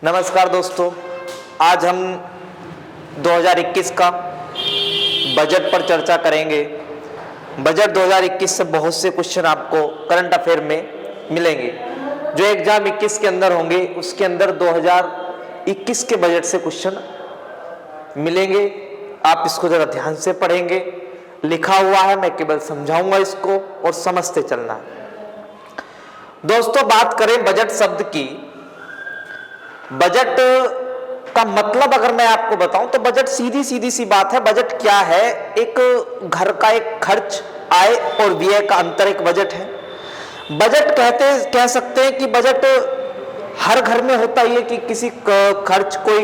नमस्कार दोस्तों, आज हम 2021 का बजट पर चर्चा करेंगे। बजट 2021 से बहुत से क्वेश्चन आपको करंट अफेयर में मिलेंगे। जो एग्जाम 21 के अंदर होंगे उसके अंदर 2021 के बजट से क्वेश्चन मिलेंगे। आप इसको जरा ध्यान से पढ़ेंगे। लिखा हुआ है, मैं केवल समझाऊंगा इसको और समझते चलना है। दोस्तों, बात करें बजट शब्द की। बजट का मतलब अगर मैं आपको बताऊं तो बजट सीधी सी बात है। बजट क्या है? एक घर का एक खर्च, आय और व्यय का अंतर एक बजट है। बजट कह सकते हैं कि बजट हर घर में होता ही है कि किसी खर्च कोई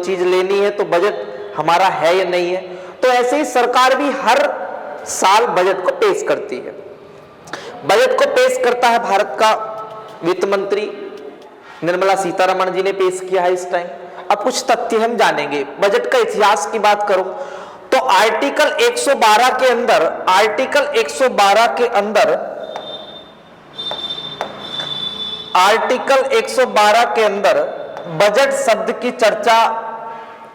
चीज लेनी है तो बजट हमारा है या नहीं है। तो ऐसे ही सरकार भी हर साल बजट को पेश करती है। बजट को पेश करता है भारत का वित्त मंत्री निर्मला सीतारमण जी ने पेश किया है इस टाइम। अब कुछ तथ्य हम जानेंगे। बजट का इतिहास की बात करूं तो आर्टिकल 112 के अंदर बजट शब्द की चर्चा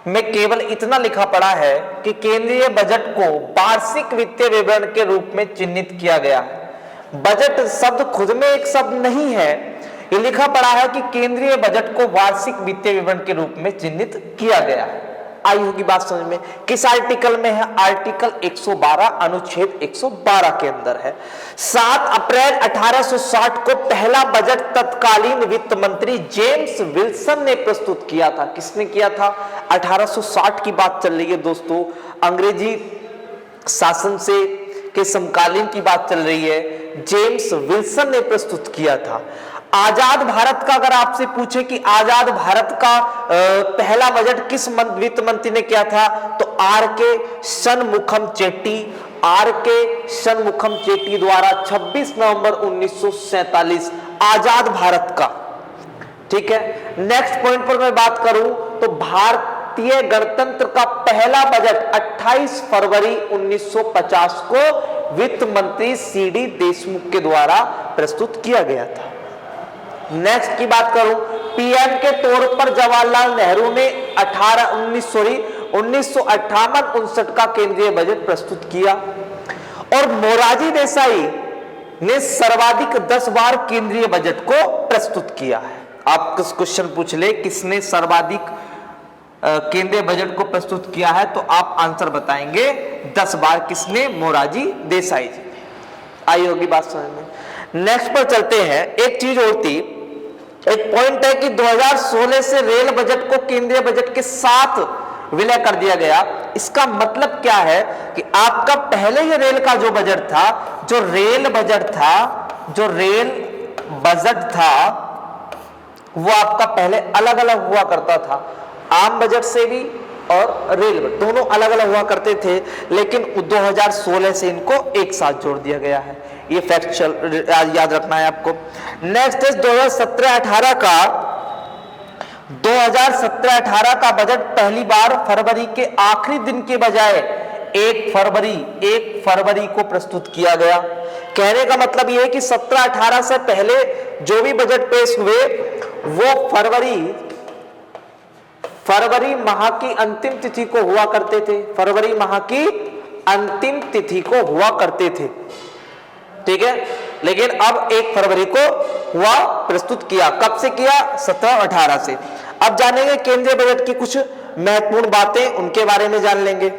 में केवल इतना लिखा पड़ा है कि केंद्रीय बजट को वार्षिक वित्तीय विवरण के रूप में चिन्हित किया गया है। बजट शब्द खुद में एक शब्द नहीं है, ये लिखा पड़ा है कि केंद्रीय बजट को वार्षिक वित्तीय विवरण के रूप में चिन्हित किया गया है। आई होगी बात समझ में। किस आर्टिकल में है? आर्टिकल 112 अनुच्छेद 112 के अंदर है। 7 अप्रैल 1860 को पहला बजट तत्कालीन वित्त मंत्री जेम्स विल्सन ने प्रस्तुत किया था। किसने किया था? 1860 की बात चल रही है दोस्तों। अंग्रेजी शासन से के समकालीन की बात चल रही है। जेम्स विल्सन ने प्रस्तुत किया था। आजाद भारत का अगर आपसे पूछे कि आजाद भारत का पहला बजट किस वित्त मंत्री ने किया था तो आर के शनमुखम चेट्टी द्वारा 26 नवंबर 1947 आजाद भारत का। ठीक है। नेक्स्ट पॉइंट पर मैं बात करूं तो भारतीय गणतंत्र का पहला बजट 28 फरवरी 1950 को वित्त मंत्री सीडी देशमुख के द्वारा प्रस्तुत किया गया था। नेक्स्ट की बात करूं, पीएम के तौर पर जवाहरलाल नेहरू ने 1958-59 का केंद्रीय बजट प्रस्तुत किया और मोरारजी देसाई ने सर्वाधिक 10 बार केंद्रीय बजट को प्रस्तुत किया है। आप क्वेश्चन पूछ ले किसने सर्वाधिक केंद्रीय बजट को प्रस्तुत किया है तो आप आंसर बताएंगे 10 बार। किसने? मोरारजी देसाई जी। आई होगी बात समझ में। नेक्स्ट पर चलते हैं। एक चीज और थी, एक पॉइंट है कि 2016 से रेल बजट को केंद्रीय बजट के साथ विलय कर दिया गया। इसका मतलब क्या है कि आपका पहले ये रेल का जो बजट था, जो रेल बजट था वो आपका पहले अलग अलग हुआ करता था। आम बजट से भी और रेल बजट दोनों अलग अलग हुआ करते थे, लेकिन 2016 से इनको एक साथ जोड़ दिया गया है। ये फैक्ट याद रखना है आपको। नेक्स्ट है 2017-18 का बजट पहली बार फरवरी के आखिरी दिन के बजाय 1 फरवरी को प्रस्तुत किया गया। कहने का मतलब यह है कि 17-18 से पहले जो भी बजट पेश हुए वो फरवरी माह की अंतिम तिथि को हुआ करते थे। फरवरी माह की अंतिम तिथि को हुआ करते थे। ठीक है। लेकिन अब 1 फरवरी को हुआ प्रस्तुत किया। कब से किया? 17-18 से। अब जानेंगे केंद्रीय बजट की कुछ महत्वपूर्ण बातें, उनके बारे में जान लेंगे।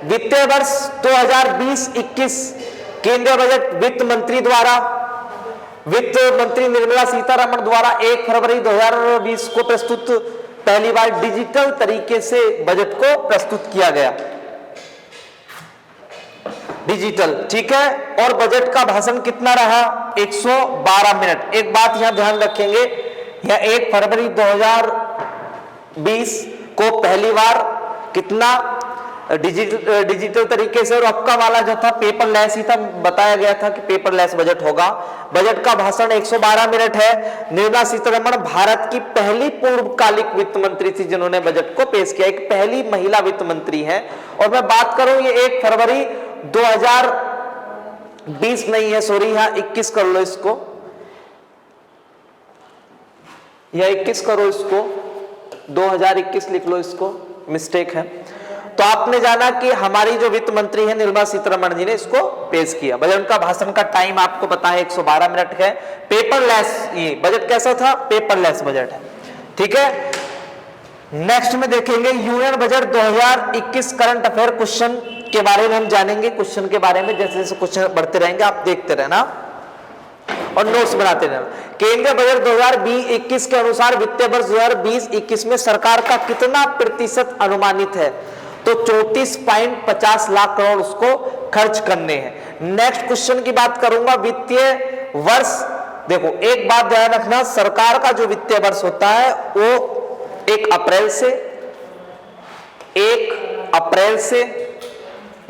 वित्तीय वर्ष 2020-21 केंद्रीय बजट वित्त मंत्री निर्मला सीतारमण द्वारा 1 फरवरी 2020 को प्रस्तुत पहली बार डिजिटल तरीके से बजट को प्रस्तुत किया गया। डिजिटल, ठीक है। और बजट का भाषण कितना रहा? 112 मिनट। एक बात यहां ध्यान रखेंगे, यह 1 फरवरी 2020 को पहली बार कितना डिजिटल तरीके से, और आपका वाला जो था पेपरलेस ही था। बताया गया था कि पेपरलेस बजट होगा। बजट का भाषण 112 मिनट है। निर्मला सीतारमण भारत की पहली पूर्वकालिक वित्त मंत्री थी जिन्होंने बजट को पेश किया। एक पहली महिला वित्त मंत्री है। और मैं बात करूं ये 1 फरवरी 2020 नहीं है, सॉरी, यहां 21 कर लो इसको। या 21 करो, इसको 2021 लिख लो, इसको मिस्टेक है। तो आपने जाना कि हमारी जो वित्त मंत्री है निर्मला सीतारमण जी ने इसको पेश किया। बजट का भाषण का टाइम आपको पता है 112 मिनट है। पेपरलेस, ये बजट कैसा था? पेपरलेस बजट है, ठीक है। नेक्स्ट में देखेंगे union budget 2021 current affair question के बारे में हम जानेंगे। क्वेश्चन के बारे में जैसे जैसे क्वेश्चन बढ़ते रहेंगे आप देखते रहना और नोट्स बनाते रहना। केंद्रीय बजट 2020-21 के अनुसार वित्तीय वर्ष 2020-21 में सरकार का कितना प्रतिशत अनुमानित है? तो 34.50 लाख करोड़ उसको खर्च करने हैं। नेक्स्ट क्वेश्चन की बात करूंगा, वित्तीय वर्ष। देखो एक बात ध्यान रखना, सरकार का जो वित्तीय वर्ष होता है वो 1 अप्रैल से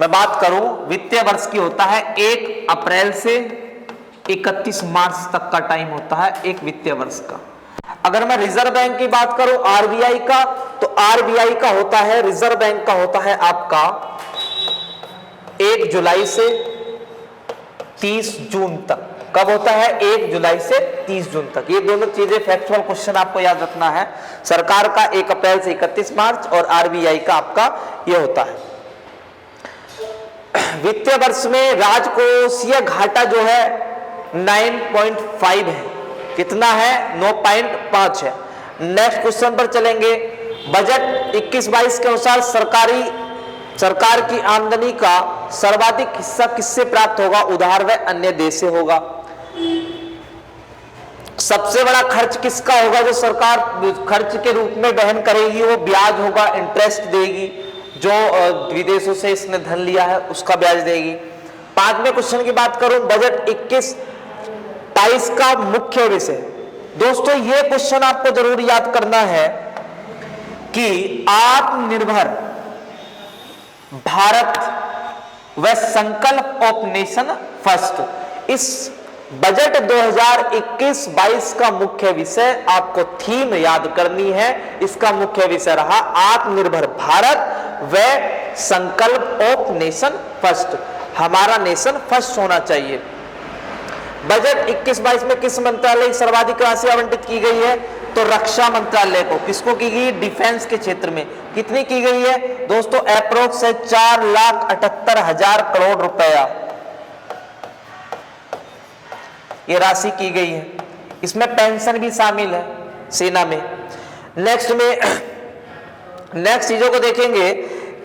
मैं बात करूं, वित्तीय वर्ष की होता है 1 अप्रैल से 31 मार्च तक का टाइम होता है एक वित्तीय वर्ष का। अगर मैं रिजर्व बैंक की बात करूं आरबीआई का, तो आरबीआई का होता है, रिजर्व बैंक का होता है आपका 1 जुलाई से 30 जून तक। कब होता है? 1 जुलाई से 30 जून तक। ये दोनों चीजें फैक्चुअल क्वेश्चन आपको याद रखना है। सरकार का 1 अप्रैल से 31 मार्च और आरबीआई का आपका ये होता है। वित्तीय वर्ष में राजकोषीय घाटा जो है 9.5 है। कितना है? 9.5 है। नेक्स्ट क्वेश्चन पर चलेंगे। बजट 21-22 के अनुसार सरकार की आमदनी का सर्वाधिक हिस्सा किससे प्राप्त होगा? उधार व अन्य देश से होगा। सबसे बड़ा खर्च किसका होगा? जो सरकार खर्च के रूप में वहन करेगी वो ब्याज होगा, इंटरेस्ट देगी। जो विदेशों से इसने धन लिया है उसका ब्याज देगी। 5वें क्वेश्चन की बात करूं, बजट 21-22 का मुख्य विषय। दोस्तों ये क्वेश्चन आपको जरूर याद करना है कि आत्मनिर्भर भारत व संकल्प ऑफ नेशन फर्स्ट। इस बजट 2021-22 का मुख्य विषय आपको थीम याद करनी है। इसका मुख्य विषय रहा आत्मनिर्भर भारत व संकल्प ऑफ नेशन फर्स्ट। हमारा नेशन फर्स्ट होना चाहिए। बजट 21-22 में किस मंत्रालय की सर्वाधिक राशि आवंटित की गई है? तो रक्षा मंत्रालय को। किसको की गई? डिफेंस के क्षेत्र में। कितनी की गई है दोस्तों? अप्रोक्स 4,78,000 करोड़ रुपया ये राशि की गई है। इसमें पेंशन भी शामिल है सेना में। नेक्स्ट चीजों को देखेंगे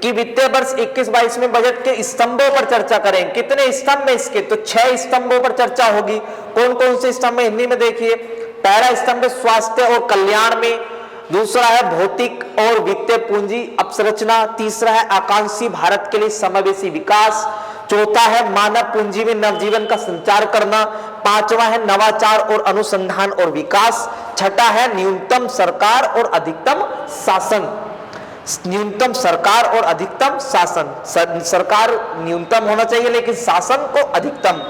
कि वित्तीय वर्ष 21-22 में बजट के स्तंभों पर चर्चा करें। कितने स्तंभ में इसके? तो 6 स्तंभों पर चर्चा होगी। कौन कौन से स्तंभ में? हिंदी में देखिए। पहला स्तंभ स्वास्थ्य और कल्याण में, दूसरा है भौतिक और वित्तीय पूंजी अवसंरचना, तीसरा है आकांक्षी भारत के लिए समावेशी विकास, चौथा है मानव पूंजी में नवजीवन का संचार करना, पांचवा है नवाचार और अनुसंधान और विकास, छठा है न्यूनतम सरकार और अधिकतम शासन। न्यूनतम सरकार और अधिकतम शासन। सरकार न्यूनतम होना चाहिए लेकिन शासन को अधिकतम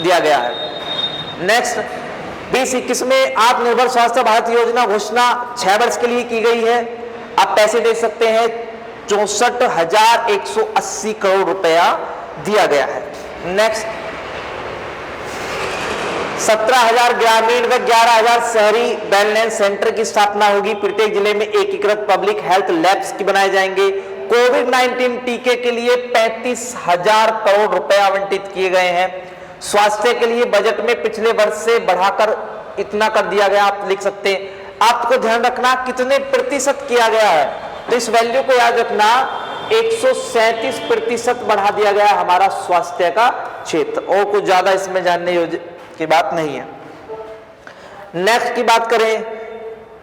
दिया गया है। नेक्स्ट 2021 में आत्मनिर्भर स्वास्थ्य भारत योजना घोषणा 6 वर्ष के लिए की गई है। आप पैसे दे सकते हैं 64,180 करोड़ रुपया दिया गया है। नेक्स्ट 17,000 ग्रामीण व 11,000 शहरी वेलनेस सेंटर की स्थापना होगी। प्रत्येक जिले में एकीकृत पब्लिक हेल्थ लैब्स की बनाए जाएंगे। कोविड-19 टीके के लिए 35,000 करोड़ रुपए आवंटित किए गए हैं। स्वास्थ्य के लिए बजट में पिछले वर्ष से बढ़ाकर इतना कर दिया गया, आप लिख सकते हैं। आपको ध्यान रखना कितने प्रतिशत किया गया है, तो इस वैल्यू को याद रखना 137% बढ़ा दिया गया हमारा स्वास्थ्य का क्षेत्र, और कुछ ज्यादा इसमें जानने की बात नहीं है। नेक्स्ट की बात करें,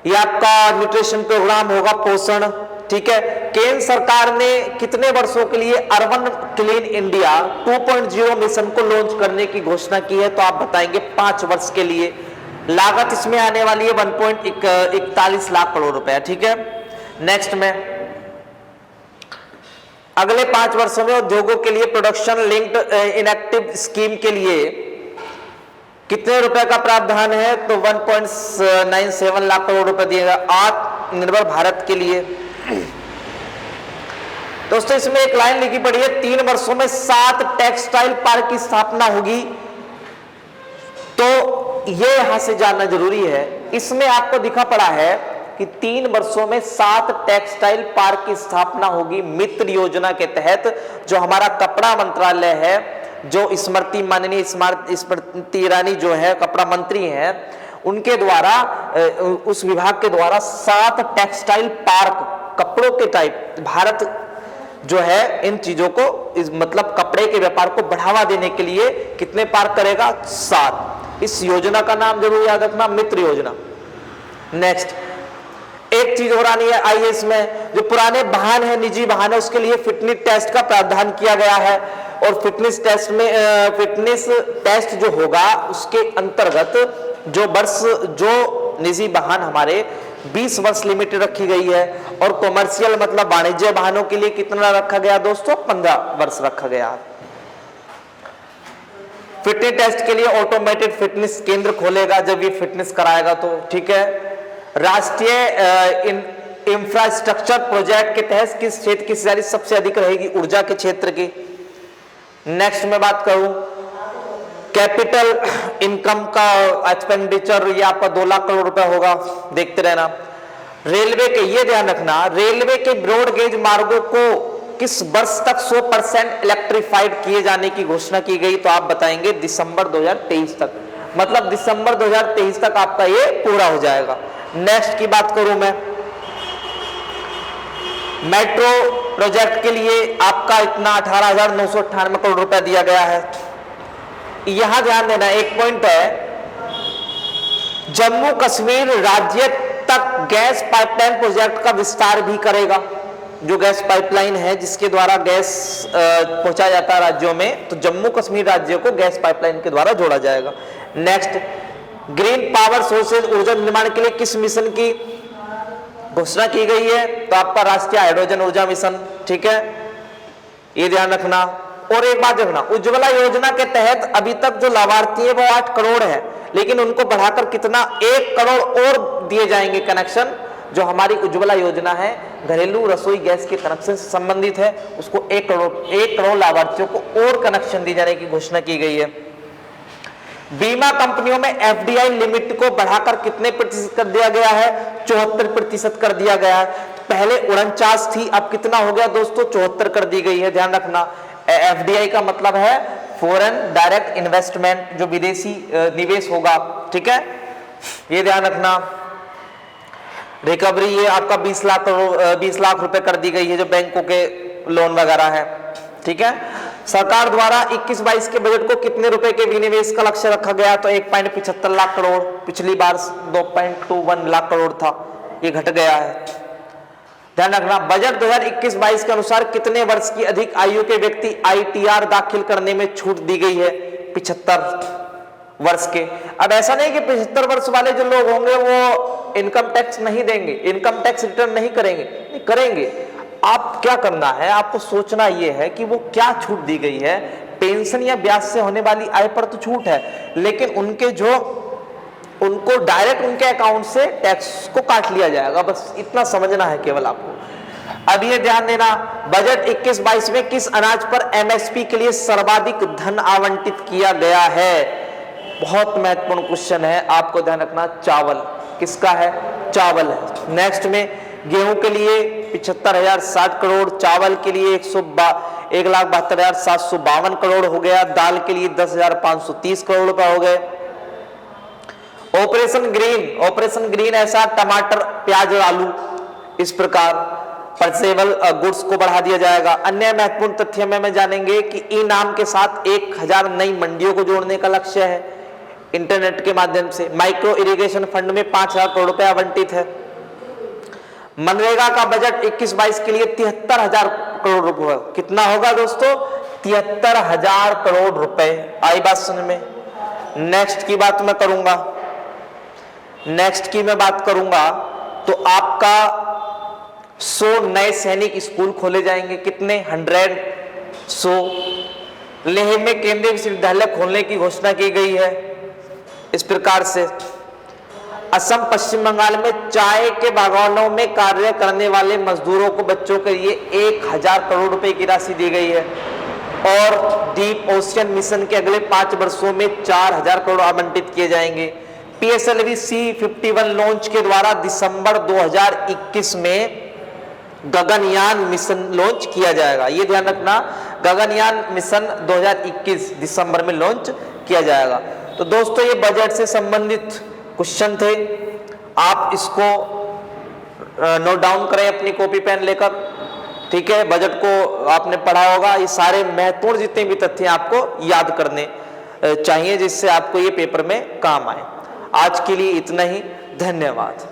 ये आपका न्यूट्रिशन प्रोग्राम होगा, पोषण, ठीक है। केंद्र सरकार ने कितने वर्षों के लिए अर्बन क्लीन इंडिया 2.0 मिशन को लॉन्च करने की घोषणा की है? तो आप बताएंगे 5 वर्ष के लिए। लागत इसमें आने वाली है 1.41 लाख करोड़ रुपया, ठीक है। नेक्स्ट में अगले 5 वर्षों में उद्योगों के लिए प्रोडक्शन लिंक्ड इनेक्टिव स्कीम के लिए कितने रुपए का प्रावधान है? तो 1.97 लाख करोड़ रुपए दिएगा आत्मनिर्भर भारत के लिए। दोस्तों इसमें एक लाइन लिखी पड़ी है, 3 वर्षों में 7 टेक्सटाइल पार्क की स्थापना होगी। तो ये यहां से जानना जरूरी है। इसमें आपको दिखा पड़ा है कि 3 वर्षों में 7 टेक्सटाइल पार्क की स्थापना होगी मित्र योजना के तहत। जो हमारा कपड़ा मंत्रालय है, जो स्मृति माननीय स्मृति ईरानी जो है कपड़ा मंत्री हैं, उनके द्वारा उस विभाग के द्वारा 7 टेक्सटाइल पार्क कपड़ों के टाइप भारत जो है इन चीजों को मतलब कपड़े के व्यापार को बढ़ावा देने के लिए कितने पार्क करेगा? 7। इस योजना का नाम जरूर याद रखना, मित्र योजना। नेक्स्ट एक चीज और आनी है आईएएस में, जो पुराने वाहन है, निजी वाहन है, उसके लिए फिटनेस टेस्ट का प्रावधान किया गया है। और फिटनेस टेस्ट में फिटनेस टेस्ट जो होगा उसके अंतर्गत जो निजी वाहन हमारे 20 वर्ष लिमिट रखी गई है, और कॉमर्शियल मतलब वाणिज्य वाहनों के लिए कितना रखा गया दोस्तों? 15 वर्ष रखा गया। फिटनेस टेस्ट के लिए ऑटोमेटेड फिटनेस केंद्र खोलेगा जब ये फिटनेस कराएगा तो, ठीक है। राष्ट्रीय इंफ्रास्ट्रक्चर प्रोजेक्ट के तहत किस क्षेत्र की हिस्सेदारी सबसे अधिक रहेगी? ऊर्जा के क्षेत्र की। नेक्स्ट में बात करूं कैपिटल इनकम का एक्सपेंडिचर, ये आपका 2 लाख करोड़ रुपए होगा, देखते रहना। रेलवे के, ये ध्यान रखना, रेलवे के ब्रॉड गेज मार्गों को किस वर्ष तक 100% इलेक्ट्रीफाइड किए जाने की घोषणा की गई? तो आप बताएंगे दिसंबर 2023 तक, मतलब दिसंबर 2023 तक आपका ये पूरा हो जाएगा। नेक्स्ट की बात करूं मैं, मेट्रो प्रोजेक्ट के लिए आपका इतना 18,998 करोड़ रुपया दिया गया है। यहां ध्यान देना, एक पॉइंट है, जम्मू कश्मीर राज्य तक गैस पाइपलाइन प्रोजेक्ट का विस्तार भी करेगा। जो गैस पाइपलाइन है जिसके द्वारा गैस पहुंचाया जाता है राज्यों में, तो जम्मू कश्मीर राज्य को गैस पाइपलाइन के द्वारा जोड़ा जाएगा। नेक्स्ट ग्रीन पावर सोर्सेज, ऊर्जा निर्माण के लिए किस मिशन की घोषणा की गई है? तो आपका राष्ट्रीय हाइड्रोजन ऊर्जा मिशन, ठीक है, ये ध्यान रखना। और एक बात देखना, उज्ज्वला योजना के तहत अभी तक जो लाभार्थी है वो 8 करोड़ है, लेकिन उनको बढ़ाकर कितना 1 करोड़ और दिए जाएंगे कनेक्शन। जो हमारी उज्ज्वला योजना है घरेलू रसोई गैस के कनेक्शन से संबंधित है, उसको 1 करोड़ लाभार्थियों को और कनेक्शन दिए जाने की घोषणा की गई है। बीमा कंपनियों में एफडीआई लिमिट को बढ़ाकर कितने प्रतिशत कर दिया गया है? 74% कर दिया गया है। पहले 49 थी, अब कितना हो गया दोस्तों? 74 कर दी गई है। ध्यान रखना, एफडीआई का मतलब है फॉरेन डायरेक्ट इन्वेस्टमेंट, जो विदेशी निवेश होगा, ठीक है, ये ध्यान रखना। रिकवरी ये आपका 20 लाख रुपए कर दी गई है, जो बैंकों के लोन वगैरह है, ठीक है। सरकार द्वारा 21-22 के बजट को कितने रुपए के विनिवेश का लक्ष्य रखा गया? तो 1.75 लाख करोड़, पिछली बार 2.21 लाख करोड़ था, ये घट गया है। ध्यान रखना, बजट 2021-22 के अनुसार कितने वर्ष की अधिक आयु के व्यक्ति आईटीआर दाखिल करने में छूट दी गई है? 75 वर्ष के। अब ऐसा नहीं कि 75 वर्ष वाले जो लोग होंगे वो इनकम टैक्स नहीं देंगे, इनकम टैक्स रिटर्न नहीं करेंगे, नहीं करेंगे। आप क्या करना है, आपको सोचना यह है कि वो क्या छूट दी गई है। पेंशन या ब्याज से होने वाली आय पर तो छूट है, लेकिन उनको डायरेक्ट उनके अकाउंट से टैक्स को काट लिया जाएगा, बस इतना समझना है केवल आपको। अब ये ध्यान देना, बजट 21-22 में किस अनाज पर एमएसपी के लिए सर्वाधिक धन आवंटित किया गया है? बहुत महत्वपूर्ण क्वेश्चन है, आपको ध्यान रखना। चावल, किसका है? चावल है। नेक्स्ट में गेहूं के लिए 75,060 करोड़, चावल के लिए 1,72,752 करोड़ हो गया, दाल के लिए 10,530 करोड़ रुपए हो गए। ऑपरेशन ग्रीन ऐसा टमाटर, प्याज और आलू, इस प्रकार परसेबल गुड्स को बढ़ा दिया जाएगा। अन्य महत्वपूर्ण तथ्य में जानेंगे कि ई नाम के साथ 1000 नई मंडियों को जोड़ने का लक्ष्य है इंटरनेट के माध्यम से। माइक्रो इरिगेशन फंड में 5,000 करोड़ रुपए आवंटित है। मनरेगा का बजट 21-22 के लिए 73,000 करोड़ रुपए, कितना होगा दोस्तों? 73,000 करोड़ रुपए। आई बात समझ में? नेक्स्ट की बात मैं करूंगा तो आपका 100 नए सैनिक स्कूल खोले जाएंगे। कितने? 100। लेह में केंद्रीय विश्वविद्यालय खोलने की घोषणा की गई है। इस प्रकार से असम पश्चिम बंगाल में चाय के बागानों में कार्य करने वाले मजदूरों को बच्चों के लिए 1,000 करोड़ रुपए की राशि दी गई है। और डीप ओशियन मिशन के अगले 5 वर्षों में 4000 करोड़ आवंटित किए जाएंगे। पीएसएलवी C-51 लॉन्च के द्वारा दिसंबर 2021 में गगनयान मिशन लॉन्च किया जाएगा। ये ध्यान रखना, गगनयान मिशन 2021 दिसंबर में लॉन्च किया जाएगा। तो दोस्तों ये बजट से संबंधित क्वेश्चन थे, आप इसको नोट डाउन करें अपनी कॉपी पेन लेकर, ठीक है। बजट को आपने पढ़ा होगा, ये सारे महत्वपूर्ण जितने भी तथ्य आपको याद करने चाहिए जिससे आपको ये पेपर में काम आए। आज के लिए इतना ही, धन्यवाद।